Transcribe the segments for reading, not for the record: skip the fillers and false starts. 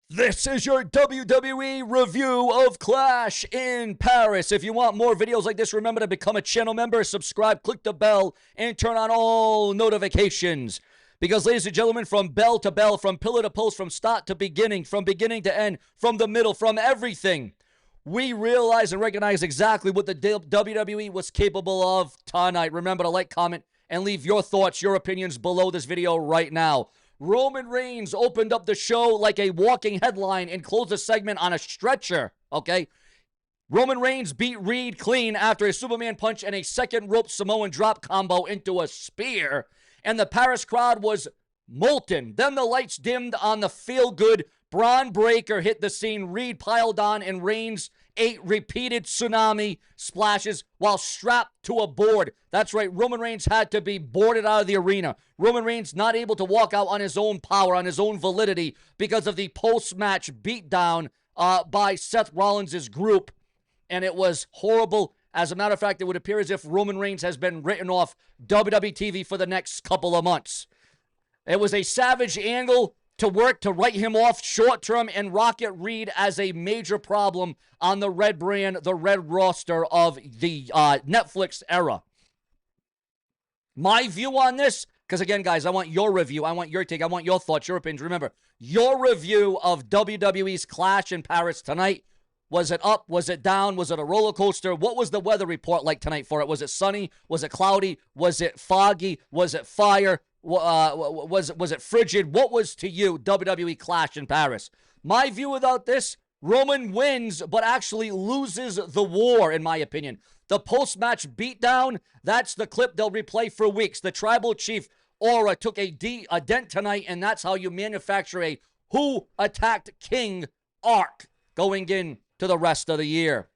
This is your WWE review of Clash in Paris. If you want more videos like this, remember to become a channel member, subscribe, click the bell, and turn on all notifications. Because, ladies and gentlemen, from bell to bell, from pillar to post, from start to beginning, from beginning to end, from the middle, from everything, we realize and recognize exactly what the WWE was capable of tonight. Remember to like, comment, and leave your thoughts, your opinions below this video right now. Roman Reigns opened up the show like a walking headline and closed the segment on a stretcher, okay? Roman Reigns beat Reed clean after a Superman punch and a second rope Samoan drop combo into a spear, and the Paris crowd was molten. Then the lights dimmed on the feel-good. Braun Breaker hit the scene. Reed piled on, and Reigns ate repeated tsunami splashes while strapped to a board. That's right, Roman Reigns had to be boarded out of the arena. Roman Reigns not able to walk out on his own power, on his own validity, because of the post-match beatdown by Seth Rollins' group, and it was horrible. As a matter of fact, it would appear as if Roman Reigns has been written off WWE TV for the next couple of months. It was a savage angle to work to write him off short term and Rocket Reed as a major problem on the red brand, the red roster of the Netflix era. My view on this, because again, guys, I want your review, I want your take, I want your thoughts, your opinions. Remember, your review of WWE's Clash in Paris tonight. Was it up? Was it down? Was it a roller coaster? What was the weather report like tonight for it? Was it sunny? Was it cloudy? Was it foggy? Was it fire? Was it frigid? What was to you WWE Clash in Paris? My view about this, Roman wins, but actually loses the war, in my opinion. The post-match beatdown, that's the clip they'll replay for weeks. The Tribal Chief aura took a dent tonight, and that's how you manufacture a Who Attacked King arc going in to the rest of the year.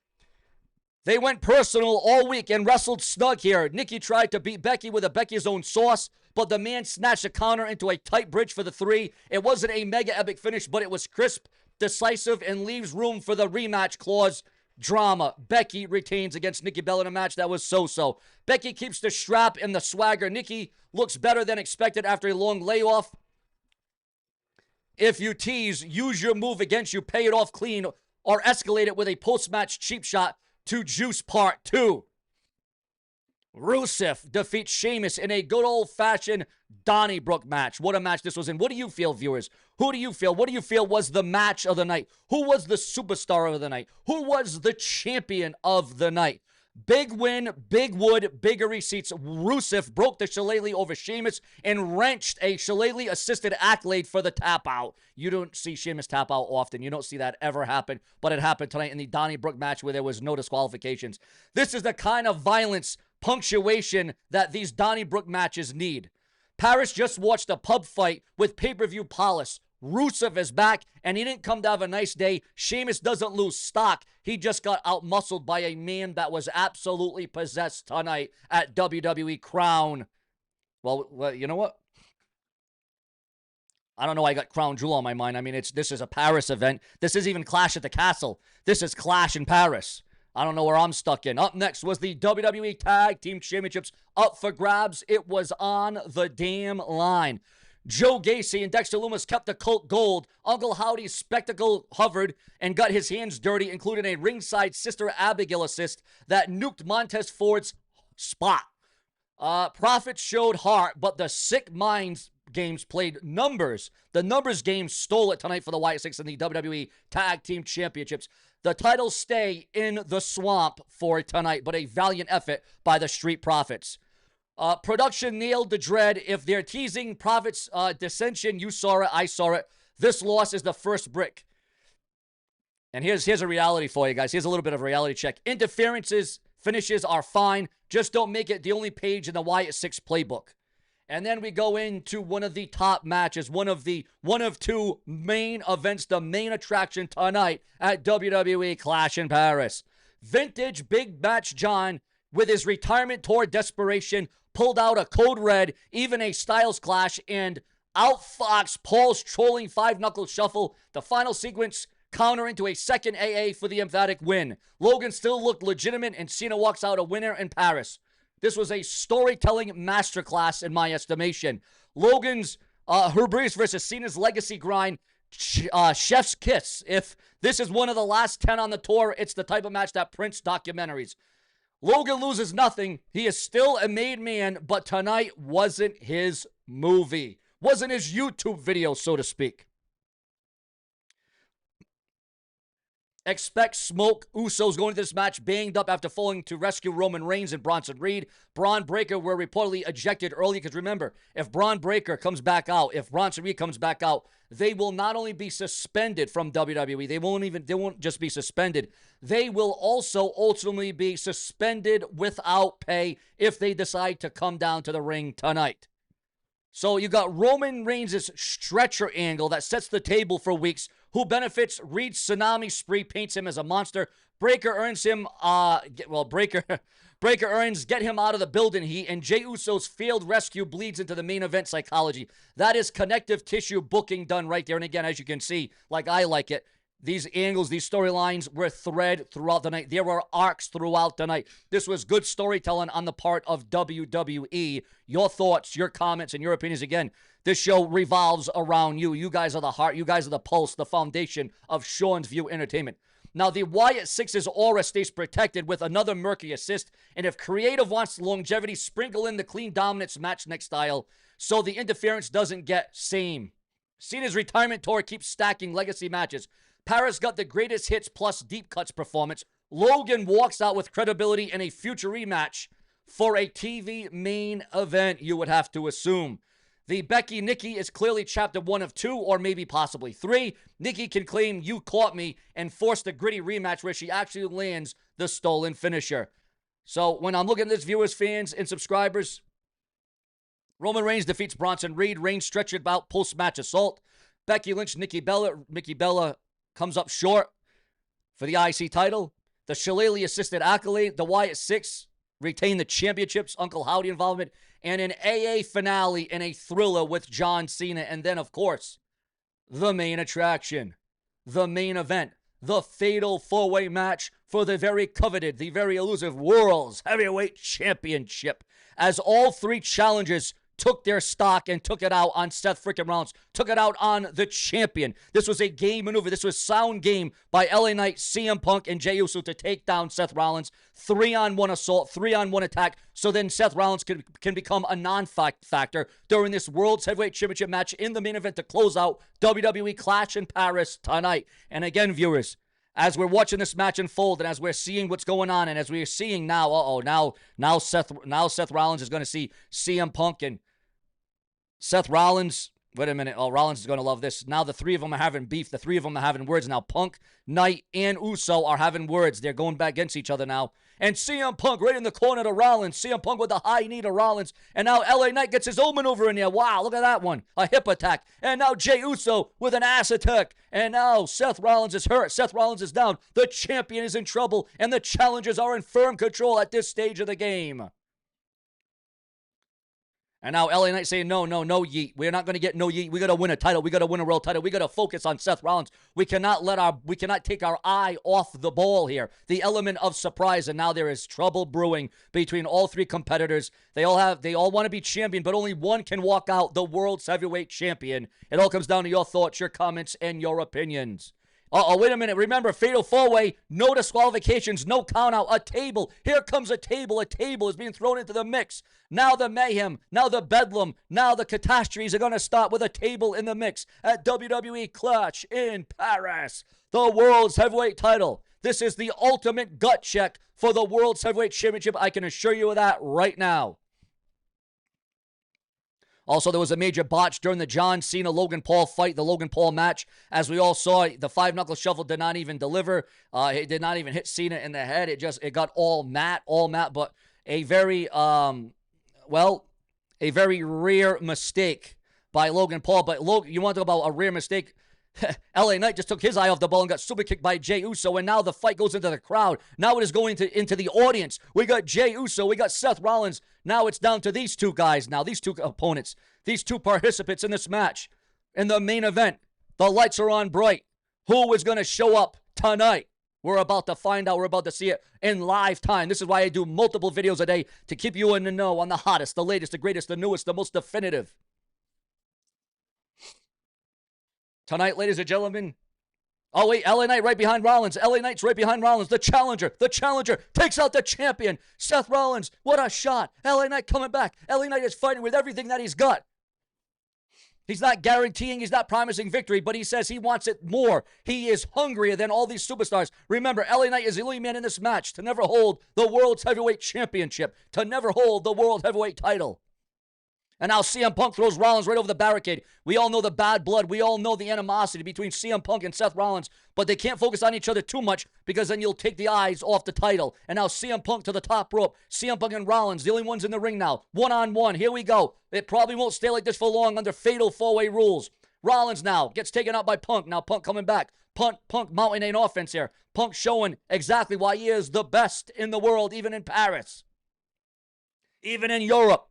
They went personal all week and wrestled snug here. Nikki tried to beat Becky with a Becky's own sauce, but the man snatched a counter into a tight bridge for the 3. It wasn't a mega epic finish, but it was crisp, decisive, and leaves room for the rematch clause drama. Becky retains against Nikki Bella in a match that was so-so. Becky keeps the strap and the swagger. Nikki looks better than expected after a long layoff. If you tease, use your move against you, pay it off clean, or escalate it with a post-match cheap shot to Juice Part 2. Rusev defeats Sheamus in a good old-fashioned Donnybrook match. What a match this was in. What do you feel, viewers? Who do you feel? What do you feel was the match of the night? Who was the superstar of the night? Who was the champion of the night? Big win, big wood, bigger receipts. Rusev broke the shillelagh over Sheamus and wrenched a shillelagh-assisted accolade for the tap-out. You don't see Sheamus tap out often. You don't see that ever happen, but it happened tonight in the Donnybrook match where there was no disqualifications. This is the kind of violence, punctuation that these Donnybrook matches need. Paris just watched a pub fight with pay-per-view polish. Rusev is back, and he didn't come to have a nice day. Sheamus doesn't lose stock. He just got out-muscled by a man that was absolutely possessed tonight at WWE Crown. Well, you know what? I don't know why I got Crown Jewel on my mind. I mean, this is a Paris event. This is even Clash at the Castle. This is Clash in Paris. I don't know where I'm stuck in. Up next was the WWE Tag Team Championships up for grabs. It was on the damn line. Joe Gacy and Dexter Lumis kept the cult gold. Uncle Howdy's spectacle hovered and got his hands dirty, including a ringside Sister Abigail assist that nuked Montez Ford's spot. Profits showed heart, but the Sick Minds games played numbers. The numbers game stole it tonight for the Wyatt Six in the WWE Tag Team Championships. The titles stay in the swamp for tonight, but a valiant effort by the Street Profits. Production nailed the dread. If they're teasing Profits' dissension, you saw it, I saw it. This loss is the first brick. And here's a reality for you guys. Here's a little bit of a reality check. Interferences, finishes are fine. Just don't make it the only page in the Wyatt Six playbook. And then we go into one of the top matches, one of two main events, the main attraction tonight at WWE Clash in Paris. Vintage Big Match John, with his retirement tour desperation, pulled out a Code Red, even a Styles Clash, and outfoxed Paul's trolling five-knuckle shuffle. The final sequence counter into a second AA for the emphatic win. Logan still looked legitimate, and Cena walks out a winner in Paris. This was a storytelling masterclass in my estimation. Logan's Hubris versus Cena's legacy grind chef's kiss. If this is one of the last 10 on the tour, it's the type of match that prints documentaries. Logan loses nothing. He is still a made man, but tonight wasn't his movie. Wasn't his YouTube video, so to speak. Expect smoke. Usos going into this match banged up after falling to rescue Roman Reigns and Bronson Reed. Braun Breaker were reportedly ejected early because remember, if Braun Breaker comes back out, if Bronson Reed comes back out, they will not only be suspended from WWE, they won't just be suspended. They will also ultimately be suspended without pay if they decide to come down to the ring tonight. So you got Roman Reigns' stretcher angle that sets the table for weeks. Who benefits? Reed's tsunami spree paints him as a monster. Breaker earns him, Breaker earns get him out of the building heat, and Jey Uso's failed rescue bleeds into the main event psychology. That is connective tissue booking done right there. And again, as you can see, like I like it, these angles, these storylines were thread throughout the night. There were arcs throughout the night. This was good storytelling on the part of WWE. Your thoughts, your comments, and your opinions. Again, this show revolves around you. You guys are the heart. You guys are the pulse, the foundation of Sean's View Entertainment. Now, the Wyatt Six's aura stays protected with another murky assist. And if creative wants longevity, sprinkle in the clean dominance match next style so the interference doesn't get same. Cena's retirement tour keeps stacking legacy matches. Paris got the greatest hits plus deep cuts performance. Logan walks out with credibility in a future rematch for a TV main event, you would have to assume. The Becky Nikki is clearly chapter 1 of 2 or maybe possibly 3. Nikki can claim you caught me and force the gritty rematch where she actually lands the stolen finisher. So when I'm looking at this, viewers, fans, and subscribers, Roman Reigns defeats Bronson Reed. Reigns stretched out post-match assault. Becky Lynch, Nikki Bella comes up short for the IC title. The Shillelagh assisted accolade. The Wyatt Six retain the championships. Uncle Howdy involvement. And an AA finale in a thriller with John Cena. And then, of course, the main attraction. The main event. The fatal four-way match for the very coveted, the very elusive World's Heavyweight Championship. As all three challengers took their stock and took it out on Seth freaking Rollins, took it out on the champion. This was a game maneuver. This was sound game by LA Knight, CM Punk, and Jey Uso to take down Seth Rollins. 3-on-1 assault, 3-on-1 attack, so then Seth Rollins can become a non-factor during this World's Heavyweight Championship match in the main event to close out WWE Clash in Paris tonight. And again, viewers, as we're watching this match unfold and as we're seeing what's going on and as we're seeing now, now Seth Rollins is going to see CM Punk and Seth Rollins. Wait a minute. Oh, Rollins is going to love this. Now the three of them are having beef. The three of them are having words. Now Punk, Knight, and Uso are having words. They're going back against each other now. And CM Punk right in the corner to Rollins. CM Punk with the high knee to Rollins. And now LA Knight gets his own maneuver in there. Wow, look at that one. A hip attack. And now Jey Uso with an ass attack. And now Seth Rollins is hurt. Seth Rollins is down. The champion is in trouble. And the challengers are in firm control at this stage of the game. And now LA Knight saying, no yeet. We're not going to get no yeet. We got to win a title. We got to win a world title. We got to focus on Seth Rollins. We cannot take our eye off the ball here. The element of surprise. And now there is trouble brewing between all three competitors. They all want to be champion, but only one can walk out the world's heavyweight champion. It all comes down to your thoughts, your comments, and your opinions. Wait a minute. Remember, fatal four-way, no disqualifications, no count-out, a table. Here comes a table. A table is being thrown into the mix. Now the mayhem, now the bedlam, now the catastrophes are going to start with a table in the mix at WWE Clash in Paris. The World's Heavyweight title. This is the ultimate gut check for the World's Heavyweight Championship. I can assure you of that right now. Also, there was a major botch during the John Cena-Logan Paul fight, the Logan Paul match. As we all saw, the five-knuckle shuffle did not even deliver. It did not even hit Cena in the head. It got all matte, but a very, a very rare mistake by Logan Paul. But you want to talk about a rare mistake? LA Knight just took his eye off the ball and got super kicked by Jey Uso, and now the fight goes into the crowd. Now it is going into the audience. We got Jey Uso, we got Seth Rollins. Now it's down to these two guys now, these two opponents, these two participants in this match. In the main event, the lights are on bright. Who is going to show up tonight? We're about to find out. We're about to see it in live time. This is why I do multiple videos a day to keep you in the know on the hottest, the latest, the greatest, the newest, the most definitive. Tonight, ladies and gentlemen. Oh, wait, LA Knight right behind Rollins. LA Knight's right behind Rollins. The challenger takes out the champion. Seth Rollins, what a shot. LA Knight coming back. LA Knight is fighting with everything that he's got. He's not guaranteeing, he's not promising victory, but he says he wants it more. He is hungrier than all these superstars. Remember, LA Knight is the only man in this match to never hold the World's Heavyweight Championship, to never hold the World Heavyweight title. And now CM Punk throws Rollins right over the barricade. We all know the bad blood. We all know the animosity between CM Punk and Seth Rollins. But they can't focus on each other too much because then you'll take the eyes off the title. And now CM Punk to the top rope. CM Punk and Rollins, the only ones in the ring now. One-on-one. Here we go. It probably won't stay like this for long under fatal four-way rules. Rollins now gets taken out by Punk. Now Punk coming back. Punk mounting an offense here. Punk showing exactly why he is the best in the world, even in Paris. Even in Europe.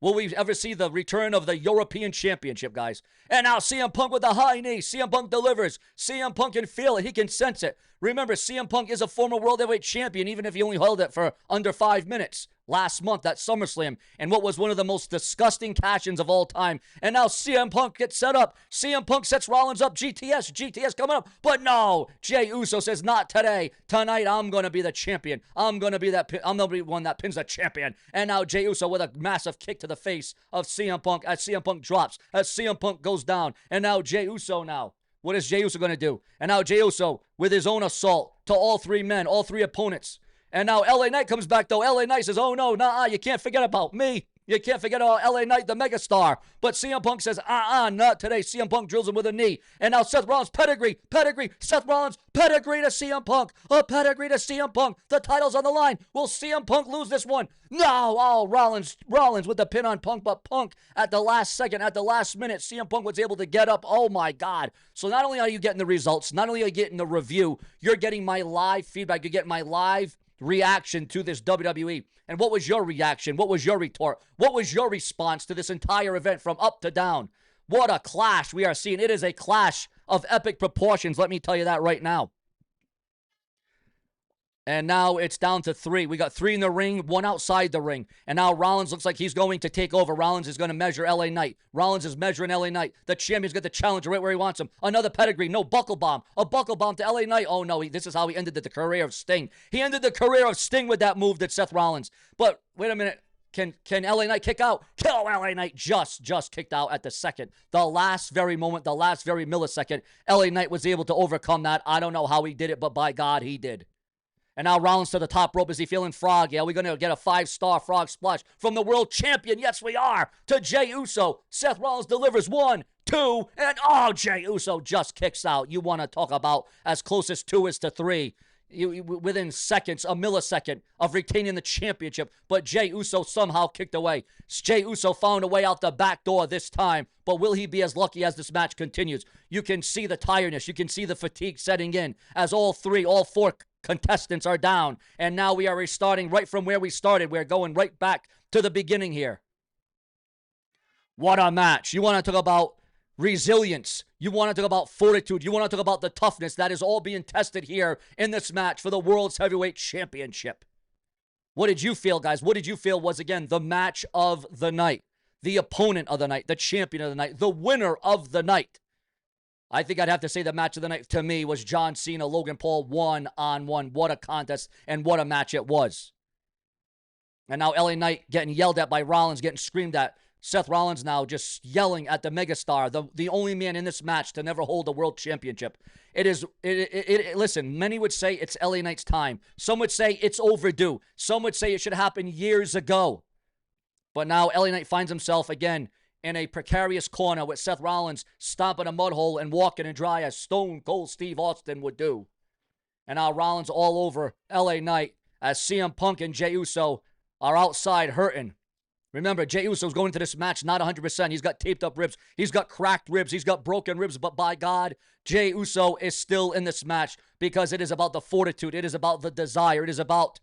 Will we ever see the return of the European Championship, guys? And now CM Punk with a high knee. CM Punk delivers. CM Punk can feel it. He can sense it. Remember, CM Punk is a former World Heavyweight Champion, even if he only held it for under 5 minutes. Last month at SummerSlam, and what was one of the most disgusting cash-ins of all time. And now CM Punk gets set up. CM Punk sets Rollins up. GTS coming up. But no, Jey Uso says, not today. Tonight, I'm going to be the champion. I'm going to be the one that pins the champion. And now Jey Uso with a massive kick to the face of CM Punk as CM Punk drops, as CM Punk goes down. And now Jey Uso now. What is Jey Uso going to do? And now Jey Uso with his own assault to all three men, all three opponents. And now LA Knight comes back, though. LA Knight says, oh, no, you can't forget about me. You can't forget about LA Knight, the megastar. But CM Punk says, not today. CM Punk drills him with a knee. And now Seth Rollins, pedigree. Seth Rollins, pedigree to CM Punk. A pedigree to CM Punk. The title's on the line. Will CM Punk lose this one? No. Oh, Rollins with the pin on Punk. But Punk, at the last second, at the last minute, CM Punk was able to get up. Oh, my God. So not only are you getting the results, not only are you getting the review, you're getting my live feedback. You're getting my live reaction to this WWE. And what was your reaction? What was your retort? What was your response to this entire event from up to down? What a clash we are seeing. It is a clash of epic proportions. Let me tell you that right now. And now it's down to 3. We got 3 in the ring, 1 outside the ring. And now Rollins looks like he's going to take over. Rollins is going to measure LA Knight. Rollins is measuring LA Knight. The champion's got the challenger right where he wants him. Another pedigree. No, buckle bomb. A buckle bomb to LA Knight. Oh, no. This is how he ended the career of Sting. He ended the career of Sting with that move that Seth Rollins. But wait a minute. Can LA Knight kick out? Kill LA Knight. Just kicked out at the second. The last very moment, the last very millisecond, LA Knight was able to overcome that. I don't know how he did it, but by God, he did. And now Rollins to the top rope. Is he feeling froggy? Are we going to get a 5-star frog splash from the world champion? Yes, we are. To Jey Uso. Seth Rollins delivers 1, 2, and Jey Uso just kicks out. You want to talk about as close as 2 is to 3. Within seconds, a millisecond of retaining the championship. But Jey Uso somehow kicked away. Jey Uso found a way out the back door this time. But will he be as lucky as this match continues? You can see the tiredness. You can see the fatigue setting in as all 4 contestants are down. And now we are restarting right from where we started. We're going right back to the beginning here. What a match. You want to talk about resilience. You want to talk about fortitude. You want to talk about the toughness that is all being tested here in this match for the World's Heavyweight Championship. What did you feel, guys? What did you feel was, again, the match of the night? The opponent of the night, the champion of the night, the winner of the night. I think I'd have to say the match of the night to me was John Cena, Logan Paul, 1-on-1. What a contest and what a match it was. And now LA Knight getting yelled at by Rollins, getting screamed at. Seth Rollins now just yelling at the megastar, the only man in this match to never hold a world championship. Listen, many would say it's LA Knight's time. Some would say it's overdue. Some would say it should happen years ago. But now LA Knight finds himself again in a precarious corner with Seth Rollins stomping a mud hole and walking in dry as Stone Cold Steve Austin would do. And now Rollins all over LA Knight as CM Punk and Jey Uso are outside hurting. Remember, Jey Uso's going into this match not 100%. He's got taped up ribs. He's got cracked ribs. He's got broken ribs. But by God, Jey Uso is still in this match because it is about the fortitude. It is about the desire. It is about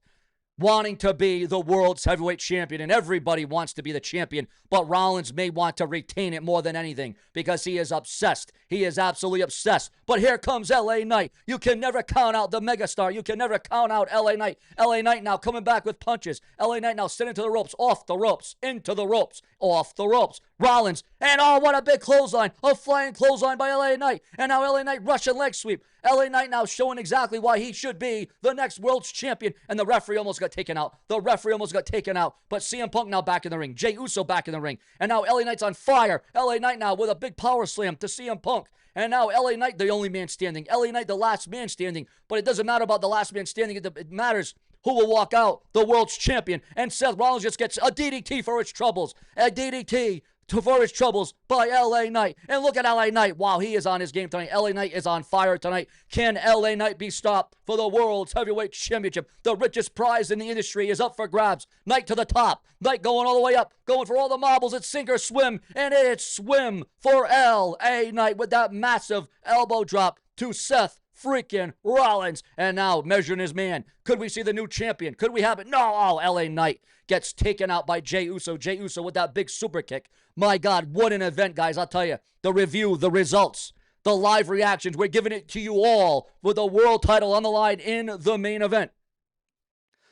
wanting to be the world's heavyweight champion, and everybody wants to be the champion, but Rollins may want to retain it more than anything because he is obsessed. He is absolutely obsessed. But here comes LA Knight. You can never count out the megastar. You can never count out LA Knight. LA Knight now coming back with punches. LA Knight now sitting to the ropes, off the ropes, into the ropes, off the ropes. Rollins And oh, what a big clothesline. A flying clothesline by LA Knight. And now LA Knight Russian leg sweep. LA Knight now showing exactly why he should be the next world champion. And the referee almost got taken out. But CM Punk now back in the ring. Jey Uso back in the ring. And now LA Knight's on fire. LA Knight now with a big power slam to CM Punk. And now LA Knight, the only man standing. LA Knight, the last man standing. But it doesn't matter about the last man standing. It matters who will walk out, the world's champion. And Seth Rollins just gets a DDT for his troubles. A DDT for his troubles by LA Knight. And look at LA Knight. Wow, he is on his game tonight. LA Knight is on fire tonight. Can LA Knight be stopped for the World's Heavyweight Championship? The richest prize in the industry is up for grabs. Knight to the top. Knight going all the way up. Going for all the marbles. It's sink or swim. And it's swim for LA Knight with that massive elbow drop to Seth freaking Rollins. And now measuring his man. Could we see the new champion? Could we have it? No. Oh, LA Knight gets taken out by Jey Uso. Jey Uso with that big super kick. My God, what an event, guys. I'll tell you. The review, the results, the live reactions. We're giving it to you all with the world title on the line in the main event.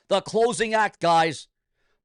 The closing act, guys.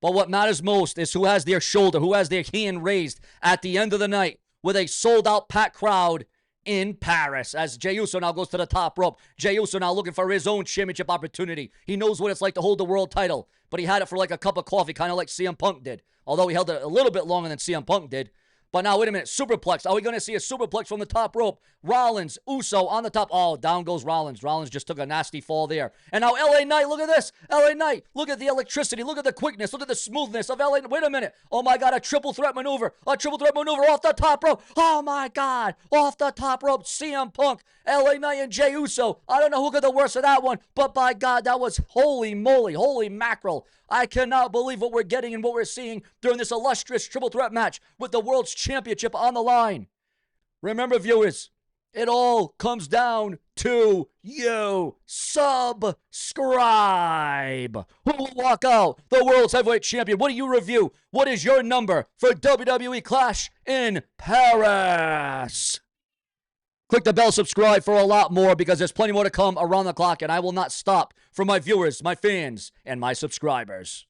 But what matters most is who has their shoulder, who has their hand raised at the end of the night with a sold-out packed crowd in Paris, as Jey Uso now goes to the top rope. Jey Uso now looking for his own championship opportunity. He knows what it's like to hold the world title, but he had it for like a cup of coffee, kind of like CM Punk did. Although he held it a little bit longer than CM Punk did. But now, wait a minute, superplex. Are we going to see a superplex from the top rope? Rollins, Uso on the top. Oh, down goes Rollins. Rollins just took a nasty fall there. And now LA Knight, look at this. LA Knight, look at the electricity. Look at the quickness. Look at the smoothness of LA Knight. Wait a minute. Oh, my God, a triple threat maneuver. A triple threat maneuver off the top rope. Oh, my God, off the top rope. CM Punk, LA Knight, and Jey Uso. I don't know who got the worst of that one, but by God, that was holy moly, holy mackerel. I cannot believe what we're getting and what we're seeing during this illustrious triple threat match with the World's Championship on the line. Remember, viewers, it all comes down to you. Subscribe. Who will walk out the World's Heavyweight Champion? What do you review? What is your number for WWE Clash in Paris? Click the bell, subscribe for a lot more because there's plenty more to come around the clock, and I will not stop for my viewers, my fans, and my subscribers.